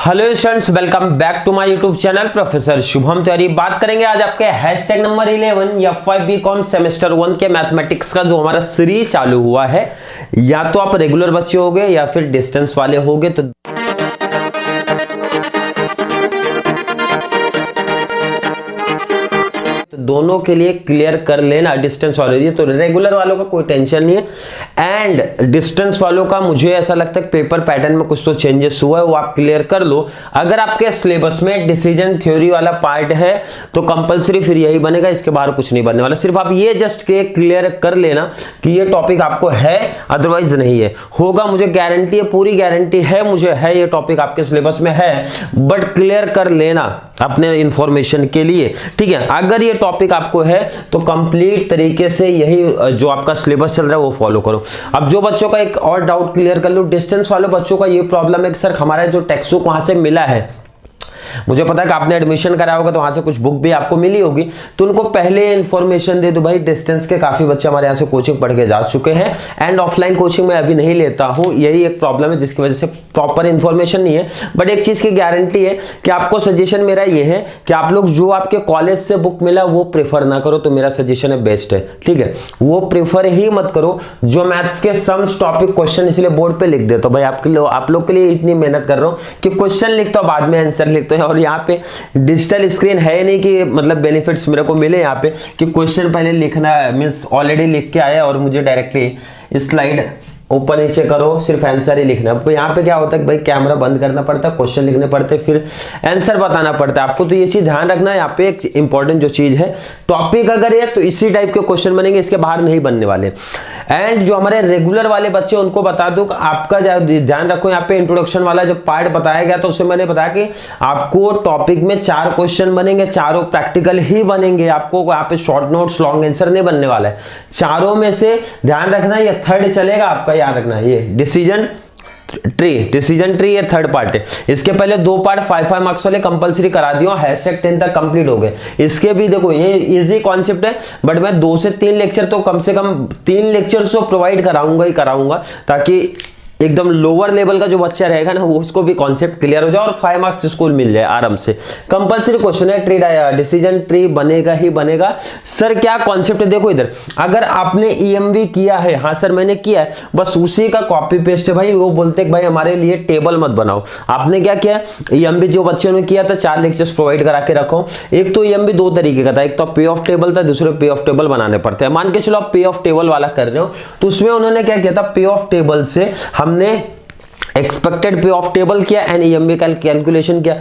Hello students, welcome back to my YouTube channel professor Shubham Tiwari. बात करेंगे आज आपके हैशटैग नंबर 11 या 5 बीकॉम सेमेस्टर 1 के मैथमेटिक्स का जो हमारा सीरीज चालू हुआ है। या तो आप रेगुलर बच्चे होगे या फिर डिस्टेंस वाले होगे, तो दोनों के लिए क्लियर कर लेना। डिस्टेंस वालों लिए तो रेगुलर वालों का कोई टेंशन नहीं है, एंड डिस्टेंस वालों का मुझे ऐसा लगता है पेपर पैटर्न में कुछ तो चेंजेस हुआ है, वो आप क्लियर कर लो। अगर आपके सिलेबस में डिसीजन थ्योरी वाला पार्ट है तो कंपलसरी फिर यही बनेगा, इसके बाहर कुछ नहीं बनने वाला। सिर्फ आप ये जस्ट के क्लियर कर लेना कि ये टॉपिक आपको है, अदरवाइज नहीं है। होगा, मुझे गारंटी है, पूरी गारंटी है मुझे, है ये टॉपिक आपके सिलेबस में है, बट क्लियर कर लेना अपने इंफॉर्मेशन के लिए, ठीक है। अगर ये टॉपिक आपको है तो कंप्लीट तरीके से यही जो आपका सिलेबस चल रहा है वो फॉलो करो। अब जो बच्चों का एक और डाउट क्लियर कर लो, डिस्टेंस वाले बच्चों का ये प्रॉब्लम है कि सर हमारा जो टेक्स्ट बुक वहां से मिला है, मुझे पता है कि आपने एडमिशन कराया होगा तो वहां से कुछ बुक भी आपको मिली होगी, तो उनको पहले इंफॉर्मेशन दे दो। भाई डिस्टेंस के काफी बच्चे हमारे यहाँ से कोचिंग पढ़ के जा चुके हैं, एंड ऑफलाइन कोचिंग में अभी नहीं लेता हूँ, यही एक प्रॉब्लम है जिसकी वजह से प्रॉपर इंफॉर्मेशन नहीं है। बट एक चीज की गारंटी है कि आपको सजेशन मेरा ये है कि आप लोग जो आपके कॉलेज से बुक मिला वो प्रेफर ना करो, तो मेरा सजेशन है बेस्ट है, ठीक है। वो प्रेफर ही मत करो जो मैथ्स के सम्स टॉपिक क्वेश्चन इसलिए बोर्ड पे लिख देता हूं भाई आप लोग के लिए इतनी मेहनत कर रहा हूं कि क्वेश्चन लिखता हूं, बाद में आंसर लिखते हैं। और यहाँ पे डिजिटल स्क्रीन है नहीं कि मतलब बेनिफिट्स मेरे को मिले यहाँ पे कि क्वेश्चन पहले लिखना मींस ऑलरेडी लिख के आया और मुझे डायरेक्टली स्लाइड ऊपर नीचे करो, सिर्फ आंसर ही लिखना। तो यहाँ पे क्या होता है कि भाई कैमरा बंद करना पड़ता है, क्वेश्चन लिखने पड़ते हैं, फिर आंसर बताना पड़ता है आपको। तो ये चीज ध्यान रखना है। यहाँ पे एक इंपॉर्टेंट जो चीज है, टॉपिक अगर है तो इसी टाइप के क्वेश्चन बनेंगे, इसके बाहर नहीं बनने वाले। एंड जो हमारे रेगुलर वाले बच्चे उनको बता दो कि आपका ध्यान रखो, यहाँ पे इंट्रोडक्शन वाला जो पार्ट बताया गया तो उसमें मैंने बताया कि आपको टॉपिक में 4 क्वेश्चन बनेंगे, चारों प्रैक्टिकल ही बनेंगे। आपको यहाँ पे शॉर्ट नोट्स लॉन्ग आंसर नहीं बनने वाला है। चारों में से ध्यान रखना ये थर्ड चलेगा आपका, याद रखना ये डिसीजन ट्री ये थर्ड पार्ट है। इसके पहले 2 पार्ट 5 मार्क्स वाले कंपलसरी करा दियो, हैशटैग 10 तक कंप्लीट हो गए। इसके भी देखो ये इजी कॉन्सेप्ट है, बट मैं 2 से 3 लेक्चर तो कम से कम 3 लेक्चर तो प्रोवाइड कराऊंगा ही कराऊंगा, ताकि एकदम लोअर लेवल का जो बच्चा रहेगा ना वो उसको भी कॉन्सेप्ट क्लियर हो जाए और 5 मार्क्स स्कूल मिल जाए आराम से। कंपलसरी क्वेश्चन है, ट्री डिसीजन ट्री बनेगा ही बनेगा। सर क्या कॉन्सेप्ट है, देखो इधर अगर आपने ईएमबी किया है, हाँ सर मैंने किया है, बस उसी का कॉपी पेस्ट है भाई। वो बोलते भाई हमारे लिए टेबल मत बनाओ। आपने क्या किया, ईएमबी जो बच्चों ने किया था 4 लेक्चर्स प्रोवाइड करा के रखो। एक तो ईएमबी 2 तरीके का था, एक तो पे ऑफ टेबल था, दूसरे पे ऑफ टेबल बनाने पड़ते हैं। मान के चलो आप पे ऑफ टेबल वाला कर रहे हो, तो उसमें उन्होंने क्या किया था, पे ऑफ टेबल से हमने एक्सपेक्टेड पे ऑफ टेबल किया एंड ईएमबी का कैलकुलेशन किया।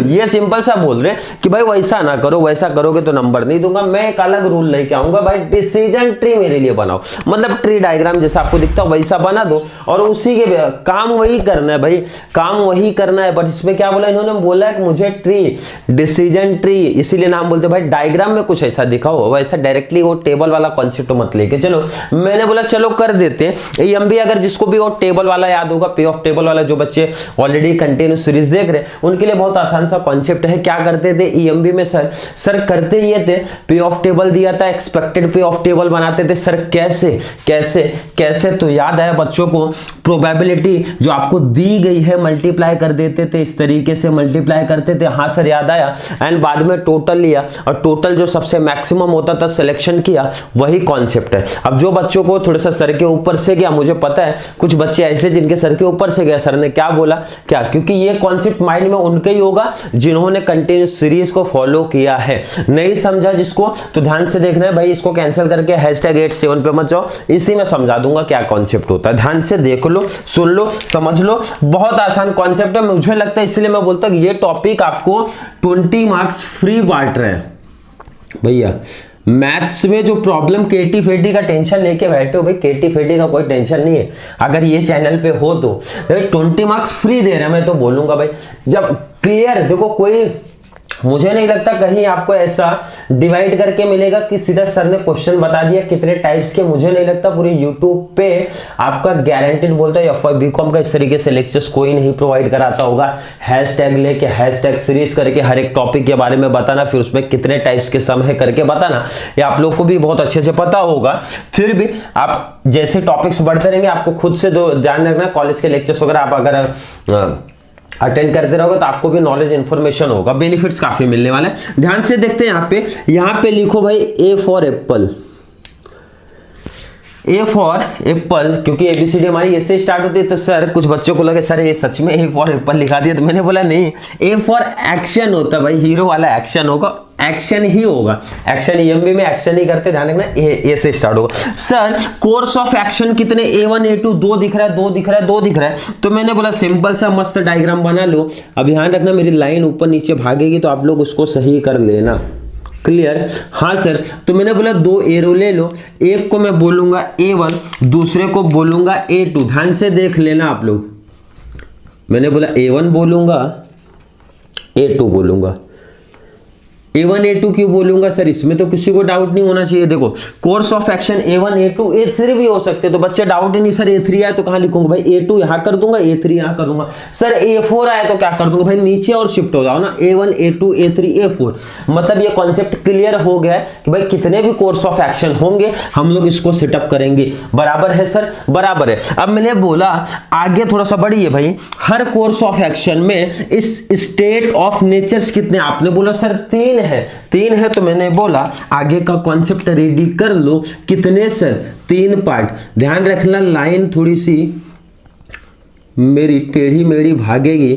ये सिंपल सा बोल रहे हैं कि भाई वैसा ना करो, वैसा करोगे तो नंबर नहीं दूंगा। मैं एक अलग रूल लेके आऊंगा, भाई डिसीजन ट्री मेरे लिए बनाओ, मतलब ट्री डायग्राम जैसा आपको दिखता है वैसा बना दो, और उसी के काम वही करना है भाई, काम वही करना है। बट इसमें क्या बोला इन्होंने, बोला कि मुझे ट्री डिसीजन ट्री इसीलिए नाम बोलते भाई, डायग्राम में कुछ ऐसा दिखाओ, वैसा डायरेक्टली वो टेबल वाला कॉन्सेप्ट मत लेके चलो। मैंने बोला चलो कर देते हैं ईएमबी। अगर जिसको भी वो टेबल वाला याद होगा, पे ऑफ टेबल वाला, जो बच्चे ऑलरेडी कंटिन्यूस सीरीज देख रहे हैं उनके लिए बहुत आसान सा कॉन्सेप्ट है। क्या करते थे ईएमबी में सर करते ये थे, पे ऑफ टेबल दिया था, एक्सपेक्टेड पे ऑफ टेबल बनाते थे। सर कैसे कैसे कैसे, तो याद आया बच्चों को, प्रोबेबिलिटी जो आपको दी गई है मल्टीप्लाई कर देते थे, इस तरीके से मल्टीप्लाई करते थे। हाँ सर याद आया। एंड बाद में टोटल लिया और टोटल जो सबसे मैक्सिमम होता था सिलेक्शन किया, वही कॉन्सेप्ट है। अब जो बच्चों को थोड़ा सा सर के ऊपर से गया, मुझे पता है कुछ बच्चे ऐसे जिनके सर के ऊपर से गया, सर ने क्या बोला क्या, क्योंकि ये कॉन्सेप्ट माइंड में उनके ही होगा जिन्होंने कंटिन्यूस सीरीज को फॉलो किया है। नहीं समझा जिसको, तो ध्यान से देखना है भाई, इसको कैंसिल करके हैशटैग 87 पे मत जाओ, इसी में समझा दूंगा क्या कॉन्सेप्ट होता है। ध्यान से देख लो, सुन लो, समझ लो, बहुत आसान कॉन्सेप्ट है मुझे लगता है। इसलिए मैं बोलता हूं ये टॉपिक आपको 20 मार्क्स फ्री बांट रहे हैं भैया। मैथ्स में जो प्रॉब्लम केटी फेटी का टेंशन लेके बैठे हो भाई, केटी फेटी का कोई टेंशन नहीं है। अगर ये चैनल पे हो तो 20 मार्क्स फ्री दे रहे हैं, मैं तो बोलूंगा भाई जब क्लियर देखो, कोई मुझे नहीं लगता कहीं आपको ऐसा डिवाइड करके मिलेगा कि सीधा सर ने क्वेश्चन बता दिया कितने टाइप्स के। मुझे नहीं लगता पूरी यूट्यूब पे आपका गारंटेड बोलता है एफ बीकॉम का इस तरीके से लेक्चर्स कोई नहीं प्रोवाइड कराता होगा। हैशटैग लेके हैशटैग सीरीज करके हर एक टॉपिक के बारे में बताना, फिर उसमें कितने टाइप्स के सम है करके बताना, ये आप लोग को भी बहुत अच्छे से पता होगा। फिर भी आप जैसे टॉपिक्स बढ़ते रहेंगे आपको खुद से ध्यान रखना, कॉलेज के लेक्चर्स वगैरह आप अगर अटेंड करते रहोगे तो आपको भी नॉलेज इंफॉर्मेशन होगा, बेनिफिट्स काफी मिलने वाला है। ध्यान से देखते हैं यहाँ पे लिखो भाई A for Apple, A for Apple, क्योंकि एबीसीडी हमारी ऐसे स्टार्ट होती है। तो सर कुछ बच्चों को लगे सर ये सच में ए फॉर एप्पल लिखा दिया, तो मैंने बोला नहीं, ए फॉर एक्शन होता है भाई, हीरो वाला एक्शन होगा, एक्शन ही होगा, एक्शन ईएमबी में एक्शन ही करते, ध्यान रखना ए से स्टार्ट होगा। सर कोर्स ऑफ एक्शन कितने, A1 A2 2 दिख रहा है, 2 दिख रहा है, 2 दिख रहा है। तो मैंने बोला सिंपल सा मस्त डायग्राम बना लो। अब ध्यान रखना मेरी लाइन ऊपर नीचे भागेगी तो आप लोग उसको सही कर लेना, क्लियर। हाँ सर, तो मैंने बोला 2 एरो ले लो, एक को मैं बोलूंगा A1, दूसरे को बोलूंगा A2। ध्यान से देख लेना आप लोग, मैंने बोला A1 बोलूंगा, A2 बोलूंगा। A1 A2 क्यों बोलूंगा सर, इसमें तो किसी को डाउट नहीं होना चाहिए। देखो course of action A1 A2 A3 भी हो सकते, तो बच्चे डाउट ही नहीं सर A3 आए तो कहां लिखूंगा भाई, A2 यहां कर दूंगा, A3 यहां कर दूंगा। सर A4 आए तो क्या कर दूंगा भाई, नीचे और शिफ्ट हो जाओ ना, A1 A2 A3 A4। मतलब ये कॉन्सेप्ट क्लियर हो गया है कि भाई कितने भी कोर्स ऑफ एक्शन होंगे हम लोग इसको सेटअप करेंगे। बराबर है सर, बराबर है। अब मैंने बोला आगे थोड़ा सा बढ़िए भाई, हर कोर्स ऑफ एक्शन में इस स्टेट ऑफ नेचर्स कितने, आपने बोला सर 3 है, तो मैंने बोला आगे का कॉन्सेप्ट रेडी कर लो। कितने सर, 3 पार्ट। ध्यान रखना लाइन थोड़ी सी मेरी टेढ़ी मेढ़ी भागेगी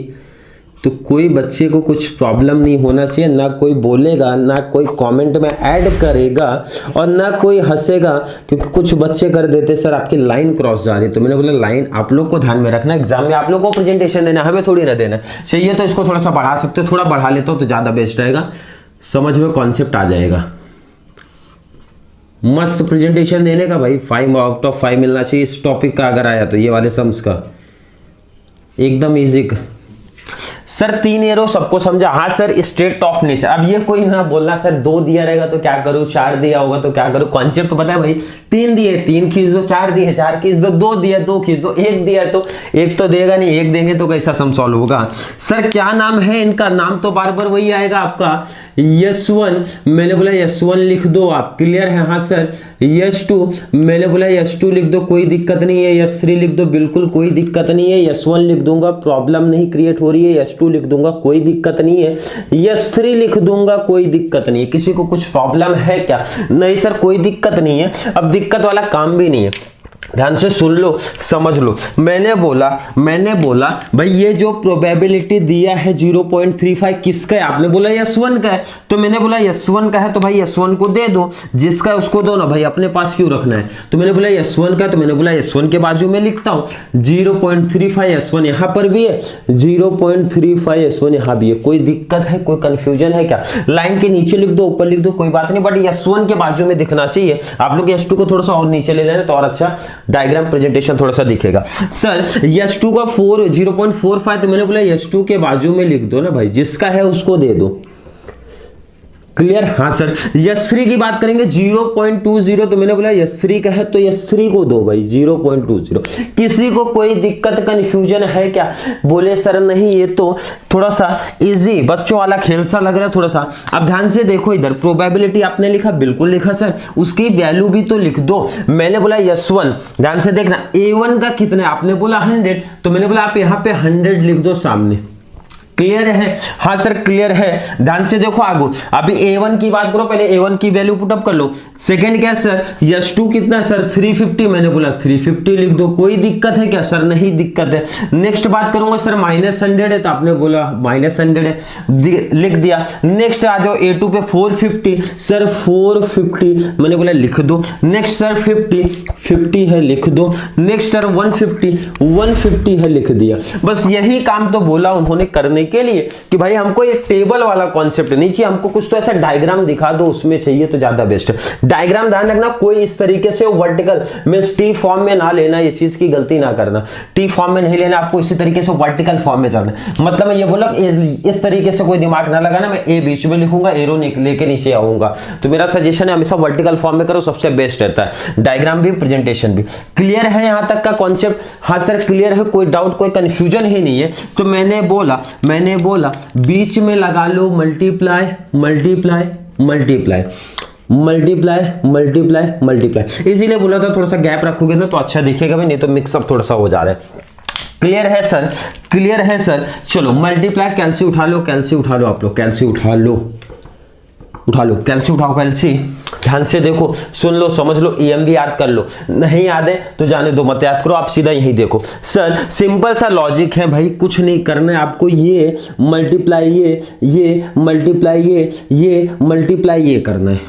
तो कोई बच्चे को कुछ प्रॉब्लम नहीं होना चाहिए, ना कोई बोलेगा, ना कोई कमेंट में ऐड करेगा और ना कोई हंसेगा, क्योंकि कुछ बच्चे कर देते सर आपकी लाइन क्रॉस जा रही है। तो मैंने बोला लाइन आप लोग को ध्यान में रखना, एग्जाम में आप लोग को प्रेजेंटेशन देना, हमें थोड़ी ना देना चाहिए। तो इसको थोड़ा सा बढ़ा सकते हो, थोड़ा बढ़ा लेता हूं तो ज्यादा बेस्ट रहेगा, समझ में कॉन्सेप्ट आ जाएगा। मस्त प्रेजेंटेशन देने का भाई 5 आउट ऑफ 5 मिलना चाहिए इस टॉपिक का अगर आया तो, ये वाले सम्स का एकदम इजी। सर 3 एरो सबको समझा, हाँ सर स्टेट ऑफ नेचर। अब ये कोई ना बोलना सर 2 दिया रहेगा तो क्या करूं, 4 दिया होगा तो क्या करूं, कॉन्सेप्ट पता है भाई। 3 दिए 3 खींच दो, 4 दिए 4 खींच दो, 2 दिया 2 खींच दो, 1 दिया तो 1 तो देगा नहीं, 1 देंगे तो कैसा सम सॉल्व होगा। सर क्या नाम है इनका, नाम तो बार बार वही आएगा आपका S1, मैंने बोला S1 लिख दो आप, क्लियर है। हाँ सर S2, मैंने बोला S2 लिख दो, कोई दिक्कत नहीं है। S3 लिख दो, बिल्कुल कोई दिक्कत नहीं है। S1 लिख दूंगा, प्रॉब्लम नहीं क्रिएट हो रही है। S2 लिख दूंगा, कोई दिक्कत नहीं है। S3 लिख दूंगा, कोई दिक्कत नहीं है। किसी को कुछ प्रॉब्लम है क्या, नहीं सर कोई दिक्कत नहीं है। अब दिक्कत वाला काम भी नहीं है, ध्यान से सुन लो समझ लो। मैंने बोला भाई ये जो प्रोबेबिलिटी दिया है 0.35 किसका है, आपने बोला S1 का है, तो मैंने बोला S1 का है तो भाई S1 को दे दो, जिसका है उसको दो ना भाई, अपने पास क्यों रखना है। तो मैंने बोला S1 का, तो मैंने बोला S1 के बाजू में लिखता हूं 0.35 S1 यहां पर भी है, 0.35 S1 यहां भी है। कोई दिक्कत है, कोई कंफ्यूजन है क्या, लाइन के नीचे लिख दो, ऊपर लिख दो, कोई बात नहीं, बट S1 के बाजू में दिखना चाहिए। आप लोग S2 को थोड़ा सा और नीचे ले लेना तो और अच्छा डायग्राम प्रेजेंटेशन थोड़ा सा दिखेगा। सर S2 का 0.45, तो मैंने बोला S2 के बाजू में लिख दो ना भाई, जिसका है उसको दे दो, क्लियर। हाँ सर S3 की बात करेंगे 0.20, तो मैंने बोला S3 का है तो S3 को दो भाई 0.20। किसी को कोई दिक्कत कंफ्यूजन है क्या, बोले सर नहीं ये तो थोड़ा सा इजी बच्चों वाला खेल सा लग रहा है थोड़ा सा। अब ध्यान से देखो इधर, प्रोबेबिलिटी आपने लिखा, बिल्कुल लिखा सर, उसकी वैल्यू भी तो लिख दो। मैंने बोला S1, ध्यान से देखना A1 का कितना है, आपने बोला 100, तो मैंने बोला आप यहाँ पे 100 लिख दो सामने, क्लियर है। हाँ सर क्लियर है। ध्यान से देखो आगो, अभी A1 की बात करो, पहले A1 की वैल्यू पुटअप कर लो। सेकंड क्या है सर, S2 कितना है सर 350, मैंने बोला 350 लिख दो, कोई दिक्कत है क्या सर, नहीं दिक्कत है। नेक्स्ट बात करूंगा सर -100 है, तो आपने बोला -100 है, लिख दिया। नेक्स्ट आ जाओ A2 पे 450, सर 450 मैंने बोला लिख दो। नेक्स्ट सर 50 है, लिख दो। नेक्स्ट सर 150 है, लिख दिया। बस यही काम तो बोला उन्होंने करने के लिए कि भाई हमको ये टेबल वाला कॉन्सेप्ट नहीं चाहिए, हमको कुछ तो ऐसा डायग्राम दिखा दो उसमें चाहिए तो ज्यादा बेस्ट है। डायग्राम ध्यान रखना कोई इस तरीके से वर्टिकल में टी फॉर्म में ना लेना, ये चीज की गलती ना करना, टी फॉर्म में नहीं लेना, आपको इसी तरीके से वर्टिकल फॉर्म में चलना। मतलब मैं ये बोला इस तरीके से कोई दिमाग ना लगाना, मैं ए बीच में लिखूंगा, एरो लेके नीचे आऊंगा। तो मेरा सजेशन है हमेशा वर्टिकल फॉर्म में करो, सबसे बेस्ट रहता है, डायग्राम भी प्रेजेंटेशन भी। क्लियर है यहां तक का कॉन्सेप्ट? हाँ सर क्लियर है, कोई डाउट कोई कंफ्यूजन ही नहीं है। तो मैंने बोला बीच में लगा लो multiply multiply multiply multiply multiply multiply, इसीलिए बोला था थोड़ा सा गैप रखोगे ना तो अच्छा दिखेगा भाई, नहीं तो मिक्सअप थोड़ा सा हो जा रहा है। क्लियर है सर, क्लियर है सर। चलो मल्टीप्लाई, कैल्सी उठा लो, कैल्सी उठा लो, आप लोग कैल्सी उठा लो, उठा लो कैल्सी, उठाओ कैल्सी। ध्यान से देखो, सुन लो, समझ लो, ईएमवी याद कर लो, नहीं याद है तो जाने दो, मत याद करो, आप सीधा यही देखो। सर सिंपल सा लॉजिक है भाई, कुछ नहीं करना है आपको, ये मल्टीप्लाई ये मल्टीप्लाई ये मल्टीप्लाई ये करना है,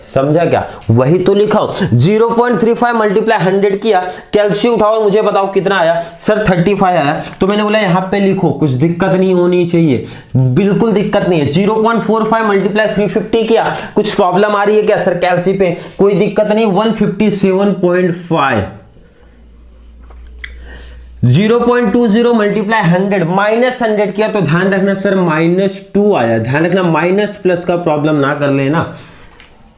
समझा क्या? वही तो लिखा हूं, 0.35 मल्टीप्लाई 100 किया, कैल्सी उठाओ, मुझे बताओ कितना आया। सर 35 आया, तो मैंने बोला यहां पे लिखो, कुछ दिक्कत नहीं होनी चाहिए, बिल्कुल दिक्कत नहीं है। 0.45 मल्टीप्लाई 350 किया, कुछ प्रॉब्लम आ रही है क्या सर कैल्सी पे? कोई दिक्कत नहीं, 157.5। 0.20 मल्टीप्लाई 100 माइनस 100 किया, तो ध्यान रखना सर -2 आया, ध्यान रखना, माइनस प्लस का प्रॉब्लम ना कर लेना,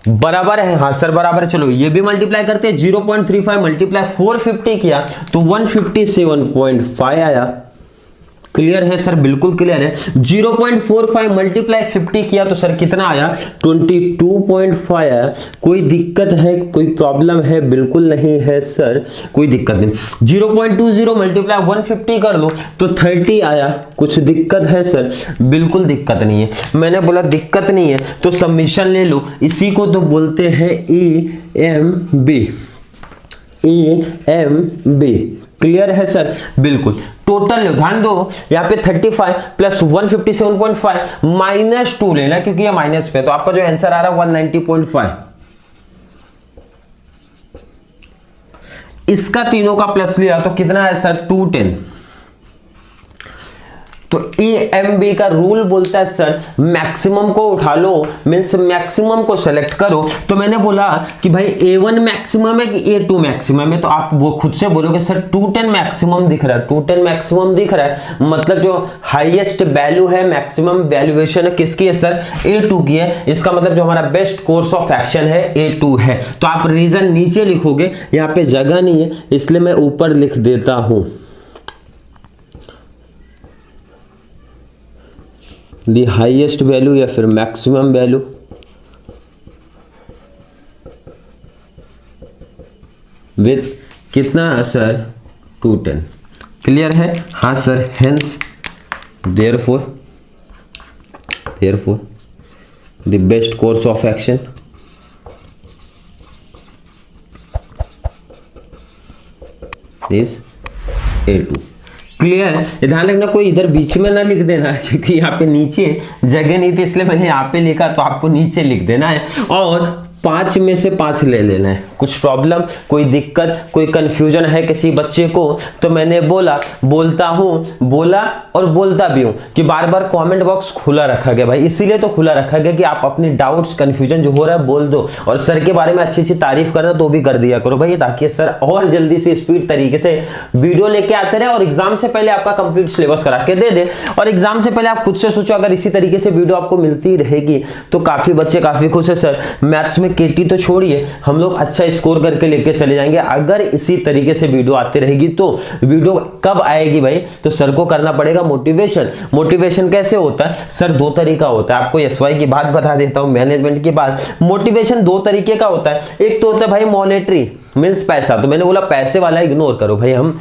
बराबर है, हाँ सर बराबर है। चलो ये भी मल्टीप्लाई करते हैं, 0.35 मल्टीप्लाई 450 किया तो 157.5 आया। क्लियर है सर, बिल्कुल क्लियर है। 0.45 मल्टीप्लाई 50 किया तो सर कितना आया? 22.5 आया। कोई दिक्कत है, कोई प्रॉब्लम है? बिल्कुल नहीं है सर, कोई दिक्कत नहीं। 0.20 मल्टीप्लाई 150 कर लो तो 30 आया। कुछ दिक्कत है सर? बिल्कुल दिक्कत नहीं है। मैंने बोला दिक्कत नहीं है तो सबमिशन ले लो, इसी को तो बोलते हैं EMB। क्लियर है सर, बिल्कुल। टोटल लो, ध्यान दो, यहाँ पे 35 प्लस 157.5 -2 लेना, क्योंकि ये माइनस पे, तो आपका जो आंसर आ रहा है 190.5। इसका तीनों का प्लस लिया तो कितना है सर? 210। तो EMB का रूल बोलता है सर मैक्सिमम को उठा लो, मीन्स मैक्सिमम को सेलेक्ट करो। तो मैंने बोला कि भाई A1 मैक्सिमम है कि A2 मैक्सिमम है, तो आप वो खुद से बोलोगे सर 210 मैक्सिमम दिख रहा है, 210 मैक्सिमम दिख रहा है, मतलब जो हाईएस्ट वैल्यू है, मैक्सिमम वैल्यूएशन है किसकी है सर? A2 की है। इसका मतलब जो हमारा बेस्ट कोर्स ऑफ एक्शन है A2 है। तो आप रीजन नीचे लिखोगे, यहाँ पे जगह नहीं है इसलिए मैं ऊपर लिख देता हूं, दी हाईएस्ट वैल्यू या फिर मैक्सिमम वैल्यू। विथ कितना सर? 210। क्लियर है? हाँ sir. Hence therefore the best course of action is A2। Clear है? ध्यान रखना, कोई इधर बीच में ना लिख देना, क्योंकि यहाँ पे नीचे जगह नहीं थी इसलिए मैंने यहाँ पे लिखा, तो आपको नीचे लिख देना है और 5 में से 5 ले लेना है। कुछ प्रॉब्लम, कोई दिक्कत, कोई कंफ्यूजन है किसी बच्चे को, तो मैंने बोला और बोलता भी हूँ कि बार बार कमेंट बॉक्स खुला रखा गया भाई, इसीलिए तो खुला रखा गया कि आप अपनी डाउट्स, कंफ्यूजन जो हो रहा है बोल दो, और सर के बारे में अच्छी अच्छी तारीफ करना तो भी कर दिया करो भाई, ताकि सर और जल्दी से स्पीड तरीके से वीडियो लेके आते रहे और एग्जाम से पहले आपका कंप्लीट सिलेबस करा के दे दे। और एग्जाम से पहले आप खुद से सोचो, अगर इसी तरीके से वीडियो आपको मिलती रहेगी तो काफी बच्चे काफी खुश है। सर मैथ्स में KT तो छोड़िए, हम लोग अच्छा स्कोर करके लेके चले जाएंगे। अगर इसी तरीके से वीडियो आती रहेगी तो वीडियो कब आएगी भाई? तो सर को करना पड़ेगा मोटिवेशन। मोटिवेशन कैसे होता है सर? 2 तरीका होता है। आपको SY की बात बता देता हूं, मैनेजमेंट की बात। मोटिवेशन 2 तरीके का होता है। एक तो होता है भाई मॉनेटरी, मीन्स पैसा। तो मैंने बोला पैसे वाला इग्नोर करो भाई, हम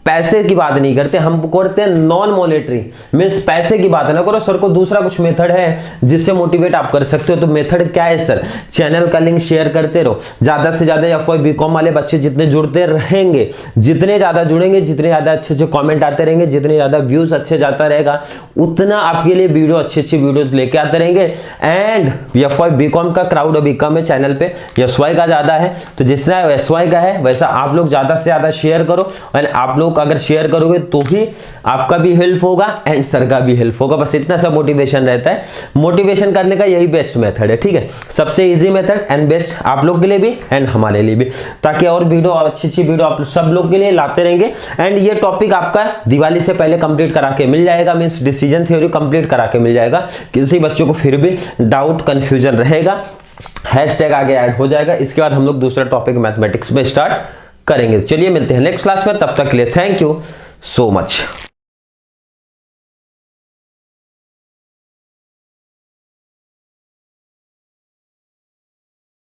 पैसे की बात नहीं करते, हम करते हैं नॉन मॉनेटरी, मीन्स पैसे की बात ना करो। सर को दूसरा कुछ मेथड है जिससे मोटिवेट आप कर सकते हो। तो मेथड क्या है सर? चैनल का लिंक शेयर करते रहो, ज्यादा से ज्यादा FY BCom वाले बच्चे जितने जुड़ते रहेंगे, जितने ज्यादा जुड़ेंगे, जितने ज्यादा अच्छे अच्छे कमेंट आते रहेंगे, जितने ज्यादा व्यूज अच्छे जाता रहेगा, उतना आपके लिए वीडियो अच्छी वीडियोज लेके आते रहेंगे। एंड FY BCom का क्राउड अभी कम है चैनल पे, SY का ज्यादा है, तो जितना SY का है वैसा आप लोग ज्यादा से ज्यादा शेयर करो। एंड आप लोग अगर शेयर करोगे तो ही आपका भी हेल्प होगा एंड सर का भी हेल्प होगा। बस इतना सा मोटिवेशन रहता है। मोटिवेशन करने का यही बेस्ट मेथड है, ठीक है? सबसे इजी मेथड एंड बेस्ट आप लोग के लिए भी एंड हमारे लिए भी, ताकि और वीडियो, अच्छी वीडियो आप सब लोग के लिए लाते रहेंगे। एंड ये टॉपिक आपका दिवाली से पहले कंप्लीट करा के मिल जाएगा, मींस डिसीजन थ्योरी कंप्लीट करा के मिल जाएगा। किसी बच्चे को फिर भी डाउट, कंफ्यूजन रहेगा, हैशटैग आगे ऐड हो जाएगा। इसके बाद हम लोग दूसरा टॉपिक मैथमेटिक्स में स्टार्ट करेंगे। चलिए मिलते हैं नेक्स्ट क्लास में, तब तक के लिए थैंक यू सो मच।